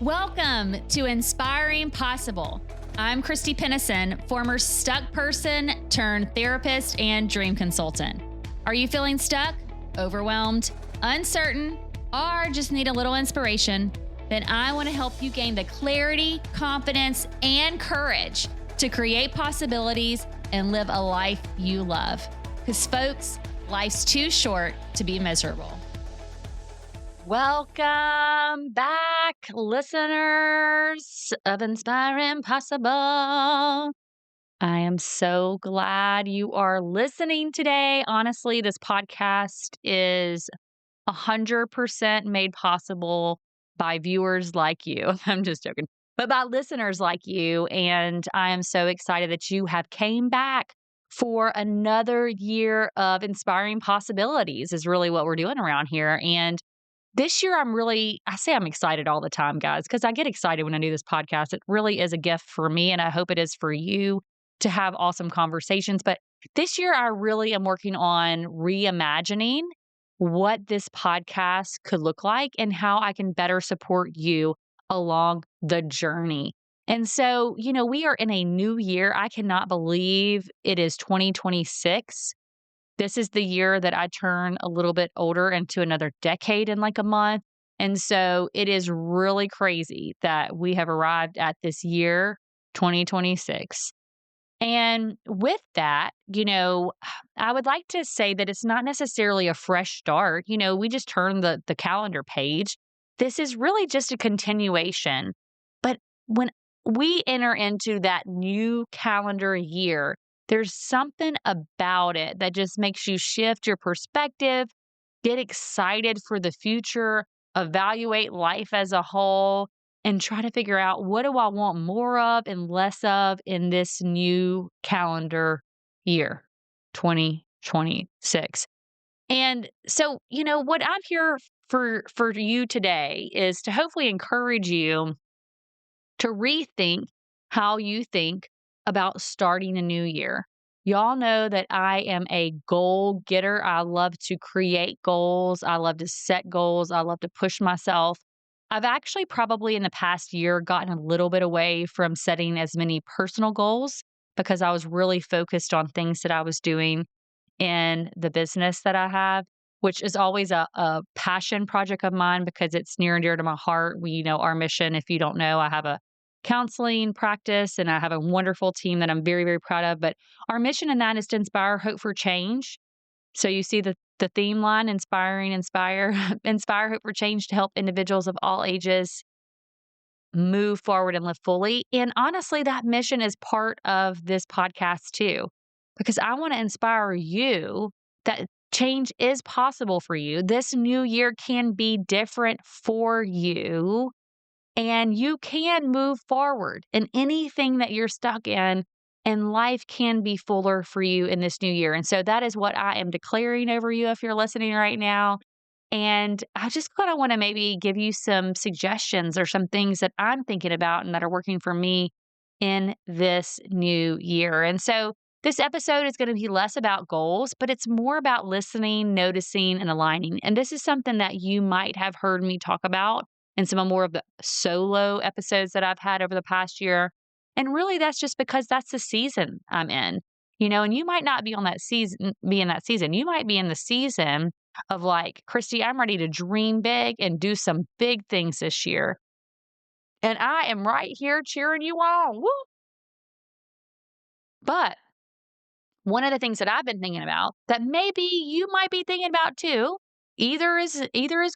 Welcome to Inspiring Possible. I'm Christy Pennison, former stuck person turned therapist and dream consultant. Are you feeling stuck, overwhelmed, uncertain, or just need a little inspiration? Then I want to help you gain the clarity, confidence, and courage to create possibilities and live a life you love. Because, folks, life's too short to be miserable. Welcome back, listeners of Inspiring Possible. I am so glad you are listening today. Honestly, this podcast is 100% made possible by viewers like you. I'm just joking, but by listeners like you. And I am so excited that you have came back for another year of inspiring possibilities is really what we're doing around here. And this year, I say I'm excited all the time, guys, because I get excited when I do this podcast. It really is a gift for me, and I hope it is for you to have awesome conversations. But this year, I really am working on reimagining what this podcast could look like and how I can better support you along the journey. And so, we are in a new year. I cannot believe it is 2026. This is the year that I turn a little bit older into another decade in like a month. And so it is really crazy that we have arrived at this year, 2026. And with that, I would like to say that it's not necessarily a fresh start. We just turned the calendar page. This is really just a continuation. But when we enter into that new calendar year, there's something about it that just makes you shift your perspective, get excited for the future, evaluate life as a whole, and try to figure out what do I want more of and less of in this new calendar year, 2026. And so, what I'm here for you today is to hopefully encourage you to rethink how you think about starting a new year. Y'all know that I am a goal getter. I love to create goals. I love to set goals. I love to push myself. I've actually probably in the past year gotten a little bit away from setting as many personal goals because I was really focused on things that I was doing in the business that I have, which is always a passion project of mine because it's near and dear to my heart. Our mission, if you don't know, I have a counseling practice and I have a wonderful team that I'm very, very proud of. But our mission in that is to inspire hope for change. So you see the theme line, inspire, inspire hope for change to help individuals of all ages move forward and live fully. And honestly, that mission is part of this podcast too, because I want to inspire you that change is possible for you. This new year can be different for you and you can move forward in anything that you're stuck in, and life can be fuller for you in this new year. And so that is what I am declaring over you if you're listening right now. And I just kind of want to maybe give you some suggestions or some things that I'm thinking about and that are working for me in this new year. And so this episode is going to be less about goals, but it's more about listening, noticing, and aligning. And this is something that you might have heard me talk about in some more of the solo episodes that I've had over the past year. And really, that's just because that's the season I'm in, and you might not be on that season, be in that season. You might be in the season of like, Christy, I'm ready to dream big and do some big things this year. And I am right here cheering you on. Woo! But one of the things that I've been thinking about that maybe you might be thinking about too, either is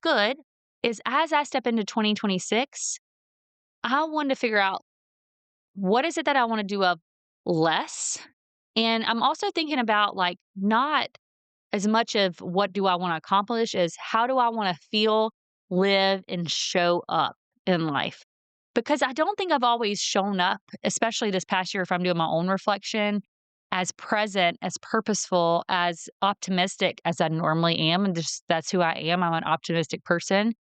good, is as I step into 2026, I want to figure out what is it that I want to do of less. And I'm also thinking about like not as much of what do I want to accomplish as how do I want to feel, live, and show up in life. Because I don't think I've always shown up, especially this past year, if I'm doing my own reflection, as present, as purposeful, as optimistic as I normally am. And just that's who I am. I'm an optimistic person.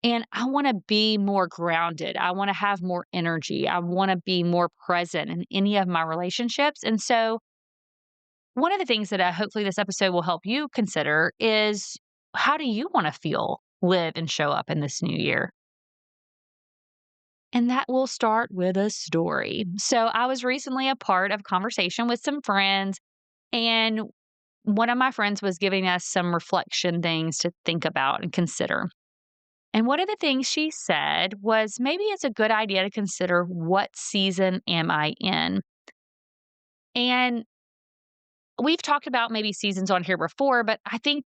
And I want to be more grounded. I want to have more energy. I want to be more present in any of my relationships. And so, one of the things that hopefully this episode will help you consider is how do you want to feel, live, and show up in this new year? And that will start with a story. So I was recently a part of a conversation with some friends, and one of my friends was giving us some reflection things to think about and consider. And one of the things she said was maybe it's a good idea to consider what season am I in? And we've talked about maybe seasons on here before, but I think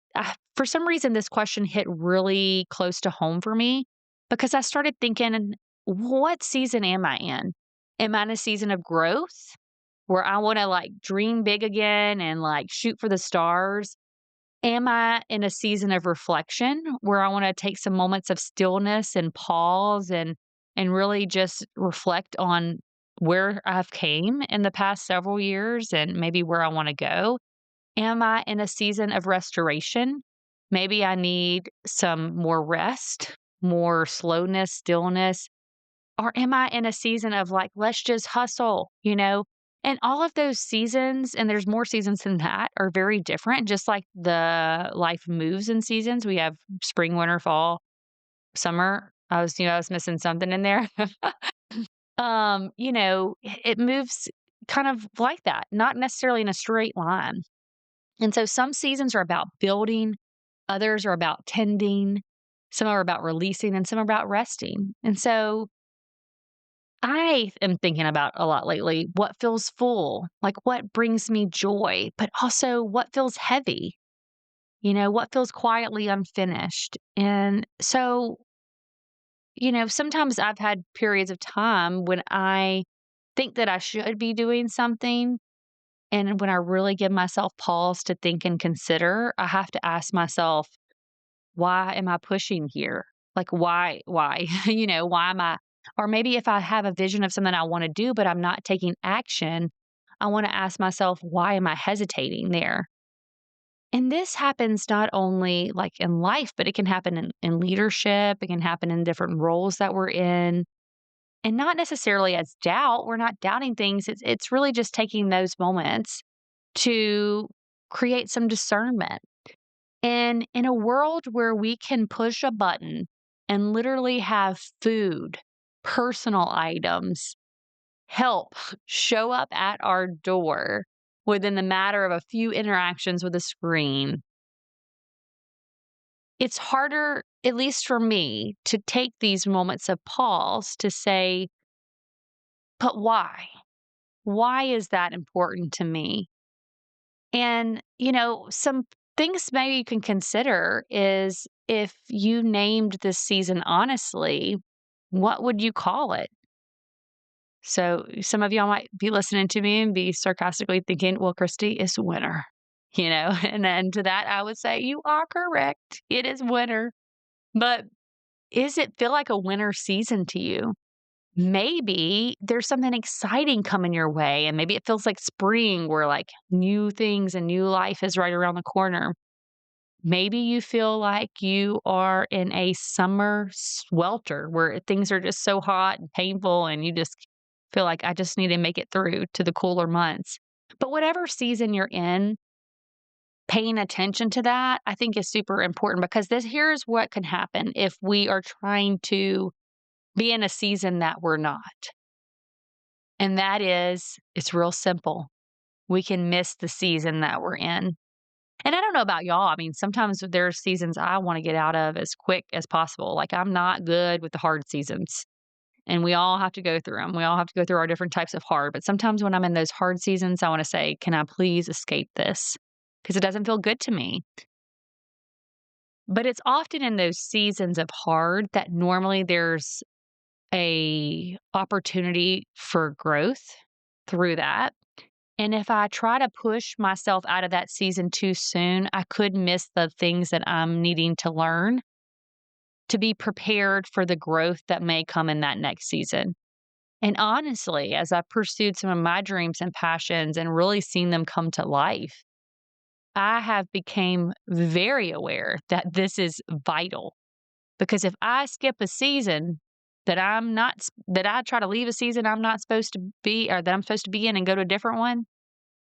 for some reason this question hit really close to home for me because I started thinking, what season am I in? Am I in a season of growth where I want to like dream big again and like shoot for the stars? Am I in a season of reflection where I wanna take some moments of stillness and pause and really just reflect on where I've came in the past several years and maybe where I wanna go? Am I in a season of restoration? Maybe I need some more rest, more slowness, stillness, or am I in a season of like, let's just hustle, you know? And all of those seasons, and there's more seasons than that, are very different. Just like the life moves in seasons. We have spring, winter, fall, summer. I was missing something in there. It moves kind of like that, not necessarily in a straight line. And so some seasons are about building, others are about tending, some are about releasing, and some are about resting. And so I am thinking about a lot lately what feels full, like what brings me joy, but also what feels heavy, what feels quietly unfinished. And so, sometimes I've had periods of time when I think that I should be doing something. And when I really give myself pause to think and consider, I have to ask myself, why am I pushing here? Like, why? Why am I, or maybe if I have a vision of something I want to do, but I'm not taking action, I want to ask myself, why am I hesitating there? And this happens not only like in life, but it can happen in leadership. It can happen in different roles that we're in, and not necessarily as doubt. We're not doubting things. It's really just taking those moments to create some discernment. And in a world where we can push a button and literally have food, personal items, help show up at our door within the matter of a few interactions with a screen, it's harder, at least for me, to take these moments of pause to say, but why? Why is that important to me? And, some things maybe you can consider is if you named this season honestly, what would you call it? So some of y'all might be listening to me and be sarcastically thinking, well, Christy, it's winter, and then to that, I would say, you are correct. It is winter. But is it feel like a winter season to you? Maybe there's something exciting coming your way, and maybe it feels like spring where like new things and new life is right around the corner. Maybe you feel like you are in a summer swelter where things are just so hot and painful, and you just feel like I just need to make it through to the cooler months. But whatever season you're in, paying attention to that, I think is super important because here's what can happen if we are trying to be in a season that we're not. And that is, it's real simple. We can miss the season that we're in. And I don't know about y'all. I mean, sometimes there's seasons I want to get out of as quick as possible. Like I'm not good with the hard seasons. And we all have to go through them. We all have to go through our different types of hard. But sometimes when I'm in those hard seasons, I want to say, can I please escape this? Because it doesn't feel good to me. But it's often in those seasons of hard that normally there's a opportunity for growth through that. And if I try to push myself out of that season too soon, I could miss the things that I'm needing to learn to be prepared for the growth that may come in that next season. And honestly, as I've pursued some of my dreams and passions and really seen them come to life, I have become very aware that this is vital because if I skip a season that that I try to leave a season I'm not supposed to be or that I'm supposed to be in and go to a different one,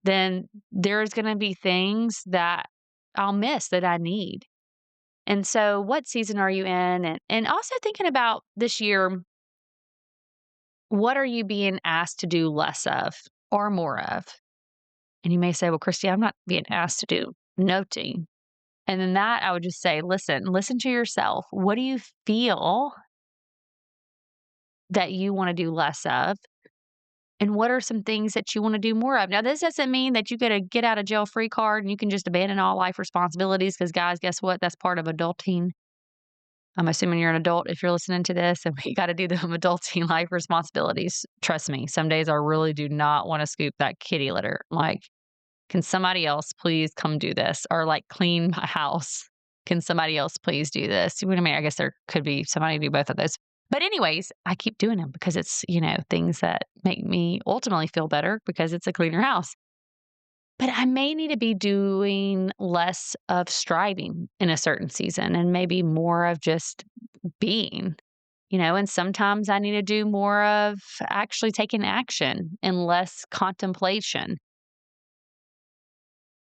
then there's gonna be things that I'll miss that I need. And so what season are you in? And also thinking about this year, What are you being asked to do less of or more of? And you may say, well, Christy, I'm not being asked to do noting. And then that I would just say, listen to yourself. What do you feel that you want to do less of? And what are some things that you want to do more of? Now, this doesn't mean that you get a get out of jail free card and you can just abandon all life responsibilities because, guys, guess what? That's part of adulting. I'm assuming you're an adult if you're listening to this, and we got to do the adulting life responsibilities. Trust me, some days I really do not want to scoop that kitty litter. Like, can somebody else please come do this? Or like clean my house. Can somebody else please do this? You know what I mean? I guess there could be somebody do both of those. But anyways, I keep doing them because it's, things that make me ultimately feel better because it's a cleaner house. But I may need to be doing less of striving in a certain season and maybe more of just being, and sometimes I need to do more of actually taking action and less contemplation.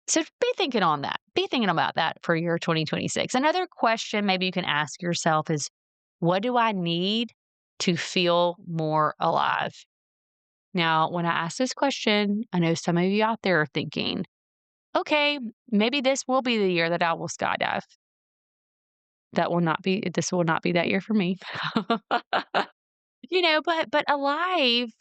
So be thinking on that. Be thinking about that for your 2026. Another question maybe you can ask yourself is, what do I need to feel more alive? Now, when I ask this question, I know some of you out there are thinking, okay, maybe this will be the year that I will skydive. This will not be that year for me. But alive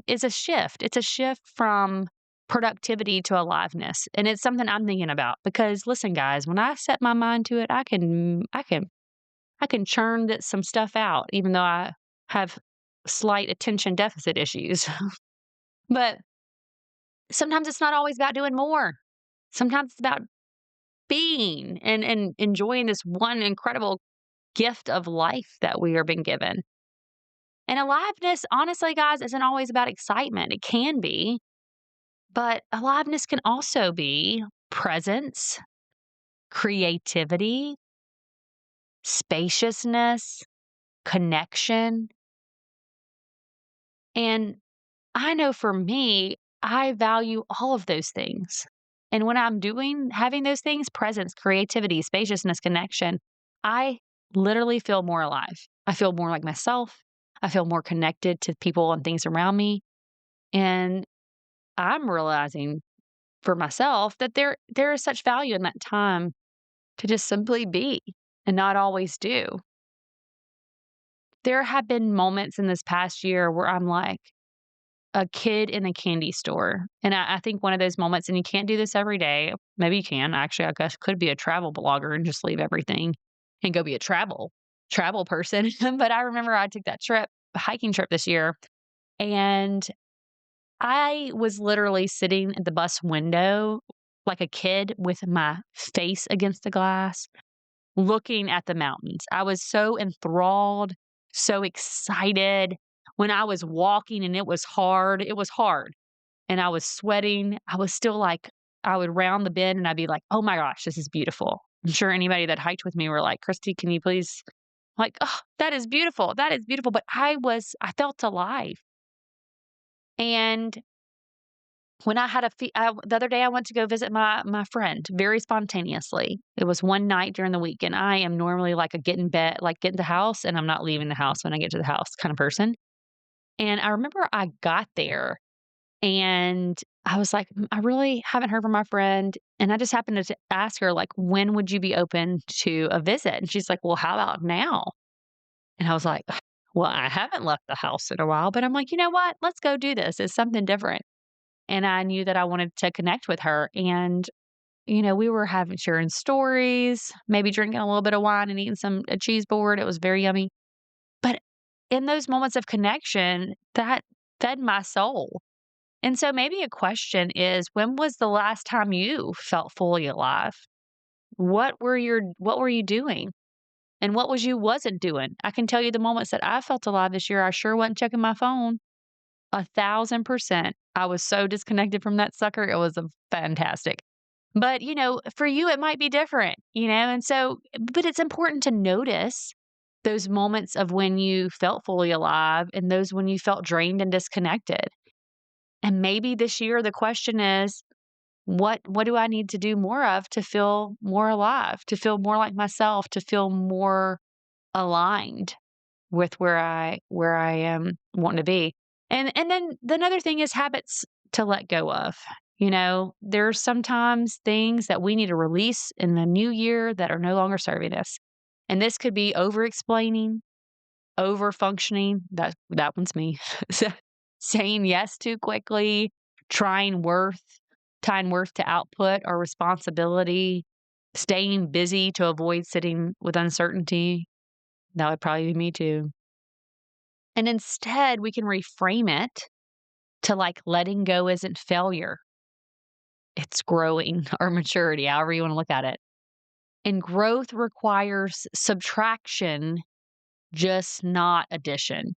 is a shift. It's a shift from productivity to aliveness. And it's something I'm thinking about because listen, guys, when I set my mind to it, I can churn some stuff out, even though I have slight attention deficit issues. But sometimes it's not always about doing more. Sometimes it's about being and enjoying this one incredible gift of life that we are being given. And aliveness, honestly, guys, isn't always about excitement. It can be, but aliveness can also be presence, creativity, spaciousness, connection. And I know for me, I value all of those things. And when having those things, presence, creativity, spaciousness, connection, I literally feel more alive. I feel more like myself. I feel more connected to people and things around me. And I'm realizing for myself that there is such value in that time to just simply be and not always do. There have been moments in this past year where I'm like a kid in a candy store. And I think one of those moments, and you can't do this every day. Maybe you can. Actually, I guess could be a travel blogger and just leave everything and go be a travel person. But I remember I took that hiking trip this year, and I was literally sitting at the bus window like a kid with my face against the glass, looking at the mountains. I was so enthralled, so excited. When I was walking and it was hard. And I was sweating. I was still like, I would round the bend and I'd be like, oh my gosh, this is beautiful. I'm sure anybody that hiked with me were like, Christy, can you please? Like, oh, that is beautiful. That is beautiful. But I felt alive. And when I had the other day, I went to go visit my friend very spontaneously. It was one night during the week, and I am normally like a get in bed, like get in the house, and I'm not leaving the house when I get to the house kind of person. And I remember I got there, and I was like, I really haven't heard from my friend, and I just happened to ask her like, when would you be open to a visit? And she's like, well, how about now? And I was like, well, I haven't left the house in a while, but I'm like, you know what? Let's go do this. It's something different. And I knew that I wanted to connect with her. And, we were sharing stories, maybe drinking a little bit of wine and eating a cheese board. It was very yummy. But in those moments of connection, that fed my soul. And so maybe a question is, when was the last time you felt fully alive? What were you doing? And what was you wasn't doing? I can tell you the moments that I felt alive this year, I sure wasn't checking my phone. 1,000%. I was so disconnected from that sucker. It was fantastic. But, for you, it might be different, and so, but it's important to notice those moments of when you felt fully alive and those when you felt drained and disconnected. And maybe this year the question is, what do I need to do more of to feel more alive, to feel more like myself, to feel more aligned? with where I am wanting to be. And then the another thing is habits to let go of. There's sometimes things that we need to release in the new year that are no longer serving us. And this could be over explaining, over functioning. That one's me. Saying yes too quickly, trying worth, tying worth to output or responsibility, staying busy to avoid sitting with uncertainty. That would probably be me too. And instead, we can reframe it to like letting go isn't failure, it's growing or maturity, however you want to look at it. And growth requires subtraction, just not addition.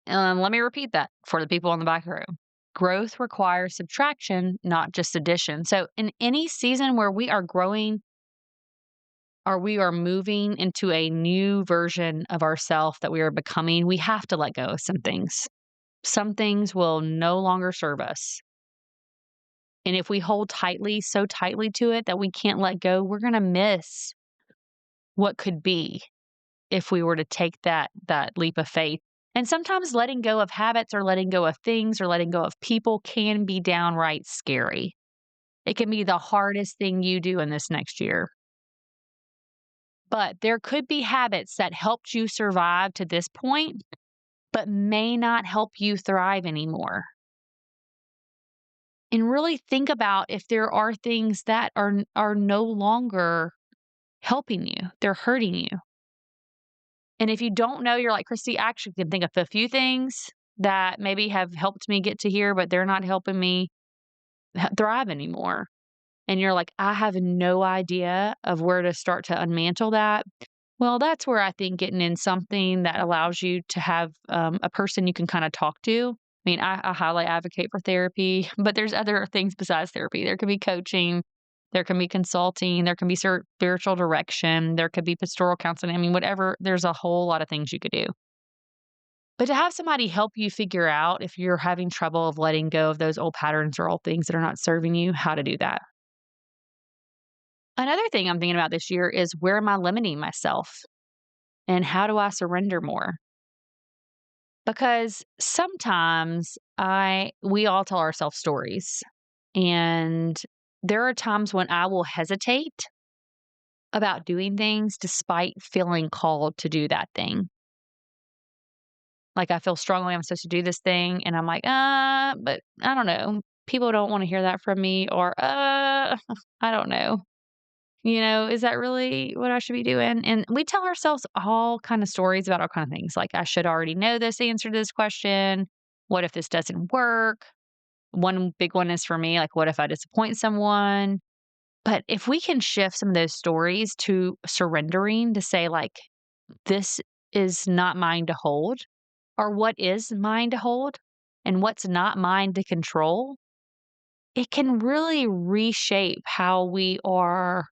Let me repeat that for the people in the back room. Growth requires subtraction, not just addition. So, in any season where we are growing or we are moving into a new version of ourself that we are becoming, we have to let go of some things. Some things will no longer serve us. And if we hold tightly, so tightly to it that we can't let go, we're going to miss what could be if we were to take that leap of faith. And sometimes letting go of habits or letting go of things or letting go of people can be downright scary. It can be the hardest thing you do in this next year. But there could be habits that helped you survive to this point, but may not help you thrive anymore. And really think about if there are things that are no longer helping you, they're hurting you. And if you don't know, you're like, Christy, I actually can think of a few things that maybe have helped me get to here, but they're not helping me thrive anymore. And you're like, I have no idea of where to start to unmantle that. Well, that's where I think getting in something that allows you to have a person you can kind of talk to. I mean, I highly advocate for therapy, but there's other things besides therapy. There could be coaching, there can be consulting, there can be spiritual direction, there could be pastoral counseling. I mean, whatever, there's a whole lot of things you could do. But to have somebody help you figure out if you're having trouble of letting go of those old patterns or old things that are not serving you, how to do that. Another thing I'm thinking about this year is where am I limiting myself and how do I surrender more? Because sometimes we all tell ourselves stories, and there are times when I will hesitate about doing things despite feeling called to do that thing. Like I feel strongly I'm supposed to do this thing and I'm like, but I don't know. People don't want to hear that from me or I don't know. Is that really what I should be doing? And we tell ourselves all kind of stories about all kind of things. Like I should already know this answer to this question. What if this doesn't work? One big one is for me, like what if I disappoint someone? But if we can shift some of those stories to surrendering to say like this is not mine to hold or what is mine to hold and what's not mine to control, it can really reshape how we are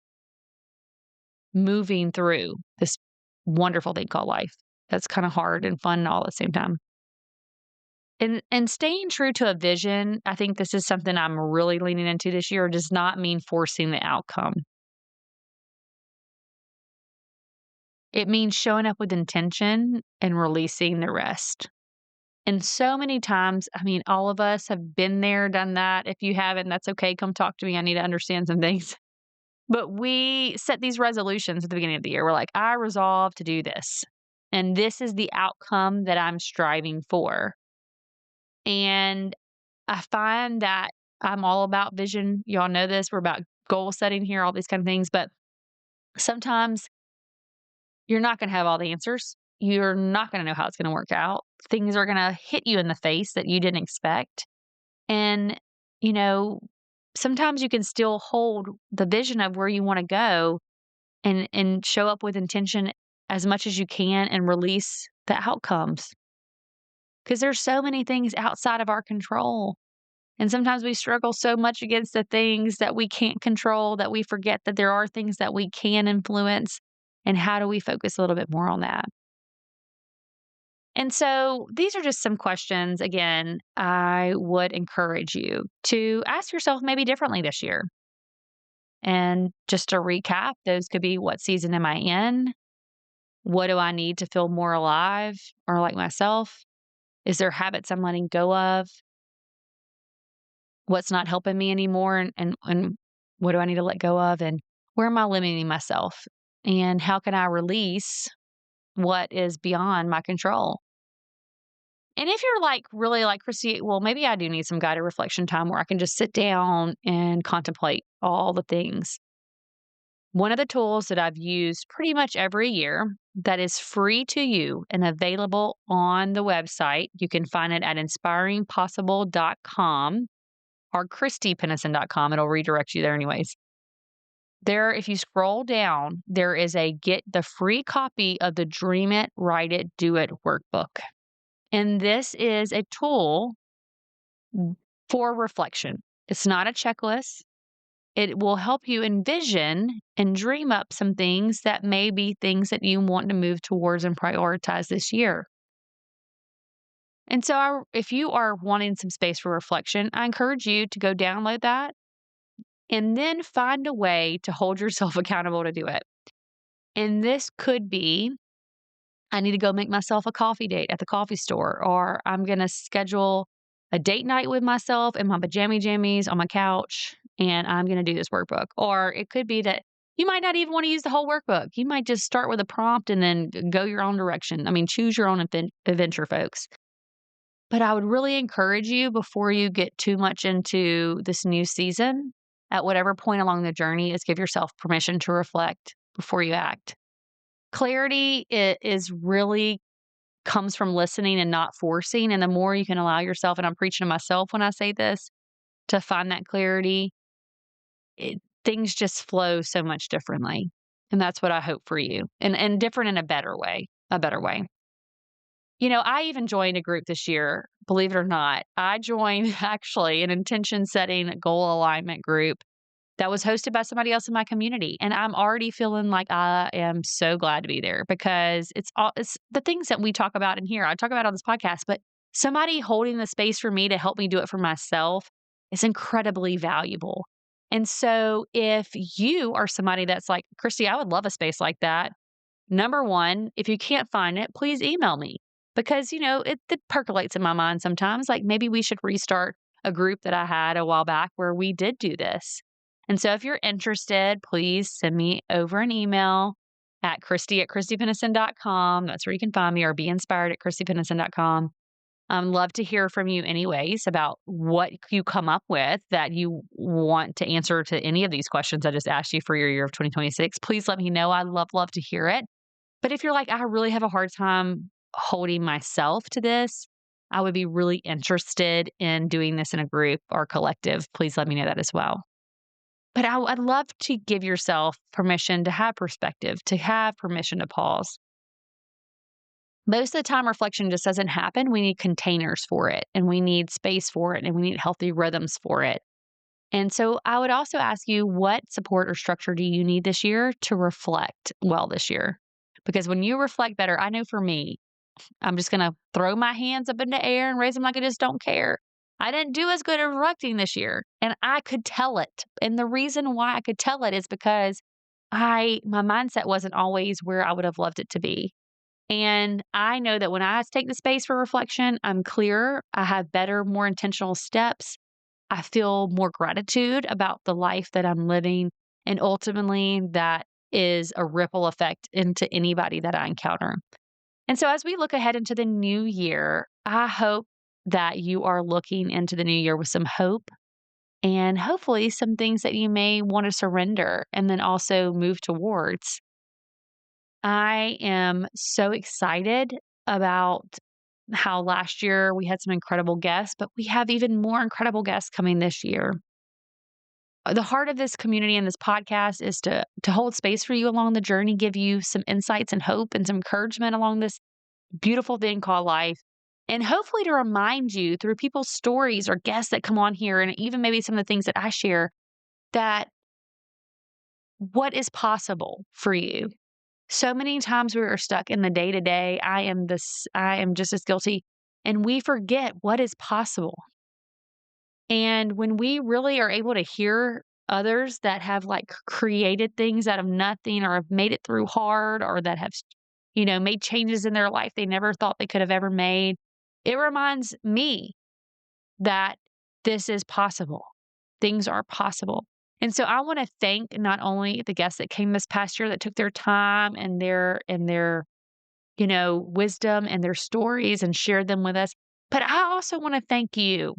moving through this wonderful thing called life. That's kind of hard and fun all at the same time. And staying true to a vision, I think this is something I'm really leaning into this year, does not mean forcing the outcome. It means showing up with intention and releasing the rest. And so many times, I mean, all of us have been there, done that. If you haven't, that's okay. Come talk to me. I need to understand some things. But we set these resolutions at the beginning of the year. We're like, I resolve to do this. And this is the outcome that I'm striving for. And I find that I'm all about vision. Y'all know this. We're about goal setting here, all these kind of things. But sometimes you're not going to have all the answers. You're not going to know how it's going to work out. Things are going to hit you in the face that you didn't expect. And, sometimes you can still hold the vision of where you want to go and show up with intention as much as you can and release the outcomes. Because there's so many things outside of our control. And sometimes we struggle so much against the things that we can't control that we forget that there are things that we can influence. And how do we focus a little bit more on that? And so these are just some questions, again, I would encourage you to ask yourself maybe differently this year. And just to recap, those could be what season am I in? What do I need to feel more alive or like myself? Is there habits I'm letting go of? What's not helping me anymore? And what do I need to let go of? And where am I limiting myself? And how can I release what is beyond my control? And if you're like really like Christy, well, maybe I do need some guided reflection time where I can just sit down and contemplate all the things. One of the tools that I've used pretty much every year that is free to you and available on the website, you can find it at inspiringpossible.com or christypennison.com. It'll redirect you there anyways. There, if you scroll down, there is a get the free copy of the Dream It, Write It, Do It workbook. And this is a tool for reflection. It's not a checklist. It will help you envision and dream up some things that may be things that you want to move towards and prioritize this year. And so, if you are wanting some space for reflection, I encourage you to go download that and then find a way to hold yourself accountable to do it. And this could be I need to go make myself a coffee date at the coffee store, or I'm going to schedule a date night with myself in my pajama jammies on my couch, and I'm going to do this workbook. Or it could be that you might not even want to use the whole workbook. You might just start with a prompt and then go your own direction. I mean, choose your own adventure, folks. But I would really encourage you before you get too much into this new season, at whatever point along the journey, is give yourself permission to reflect before you act. Clarity is really comes from listening and not forcing. And the more you can allow yourself, and I'm preaching to myself when I say this, to find that clarity, things just flow so much differently. And that's what I hope for you. And different in a better way, a better way. You know, I even joined a group this year, believe it or not. I joined actually an intention setting goal alignment group that was hosted by somebody else in my community. And I'm already feeling like I am so glad to be there because it's the things that we talk about in here. I talk about on this podcast, but somebody holding the space for me to help me do it for myself is incredibly valuable. And so if you are somebody that's like, Christy, I would love a space like that. Number one, if you can't find it, please email me because, it percolates in my mind sometimes. Like maybe we should restart a group that I had a while back where we did do this. And so if you're interested, please send me over an email at christy@christypennison.com. That's where you can find me, or be inspired at christypennison.com. Love to hear from you anyways about what you come up with that you want to answer to any of these questions I just asked you for your year of 2026. Please let me know. I love to hear it. But if you're like, I really have a hard time holding myself to this, I would be really interested in doing this in a group or collective. Please let me know that as well. But I'd love to give yourself permission to have perspective, to have permission to pause. Most of the time, reflection just doesn't happen. We need containers for it, and we need space for it, and we need healthy rhythms for it. And so I would also ask you, what support or structure do you need this year to reflect well this year? Because when you reflect better, I know for me, I'm just going to throw my hands up in the air and raise them like I just don't care. I didn't do as good at reflecting this year, and I could tell it. And the reason why I could tell it is because my mindset wasn't always where I would have loved it to be. And I know that when I take the space for reflection, I'm clearer. I have better, more intentional steps. I feel more gratitude about the life that I'm living. And ultimately, that is a ripple effect into anybody that I encounter. And so as we look ahead into the new year, I hope that you are looking into the new year with some hope and hopefully some things that you may want to surrender and then also move towards. I am so excited about how last year we had some incredible guests, but we have even more incredible guests coming this year. The heart of this community and this podcast is to hold space for you along the journey, give you some insights and hope and some encouragement along this beautiful thing called life. And hopefully to remind you through people's stories or guests that come on here, and even maybe some of the things that I share, that what is possible for you. So many times we are stuck in the day to day. I am just as guilty. And we forget what is possible. And when we really are able to hear others that have like created things out of nothing or have made it through hard or that have made changes in their life they never thought they could have ever made. It reminds me that this is possible. Things are possible. And so I want to thank not only the guests that came this past year that took their time and their wisdom and their stories and shared them with us, but I also want to thank you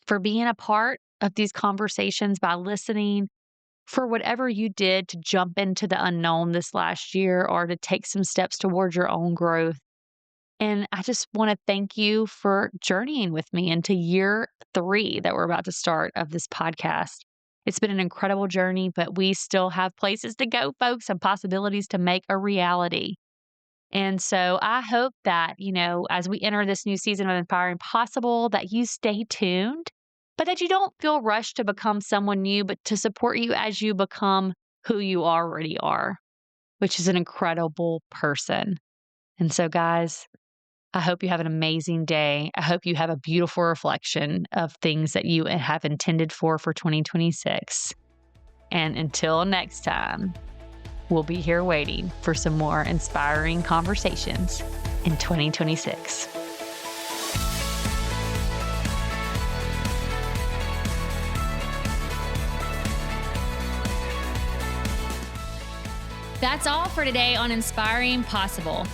for being a part of these conversations by listening, for whatever you did to jump into the unknown this last year or to take some steps towards your own growth. And I just want to thank you for journeying with me into year 3 that we're about to start of this podcast. It's been an incredible journey, but we still have places to go, folks, and possibilities to make a reality. And so I hope that, as we enter this new season of Inspiring Possible, that you stay tuned, but that you don't feel rushed to become someone new, but to support you as you become who you already are, which is an incredible person. And so, guys, I hope you have an amazing day. I hope you have a beautiful reflection of things that you have intended for 2026. And until next time, we'll be here waiting for some more inspiring conversations in 2026. That's all for today on Inspiring Possible.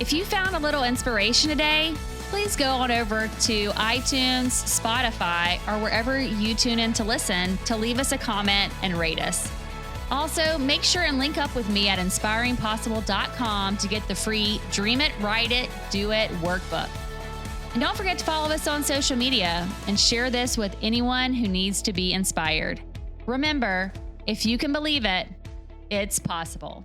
If you found a little inspiration today, please go on over to iTunes, Spotify, or wherever you tune in to listen to leave us a comment and rate us. Also, make sure and link up with me at inspiringpossible.com to get the free Dream It, Write It, Do It workbook. And don't forget to follow us on social media and share this with anyone who needs to be inspired. Remember, if you can believe it, it's possible.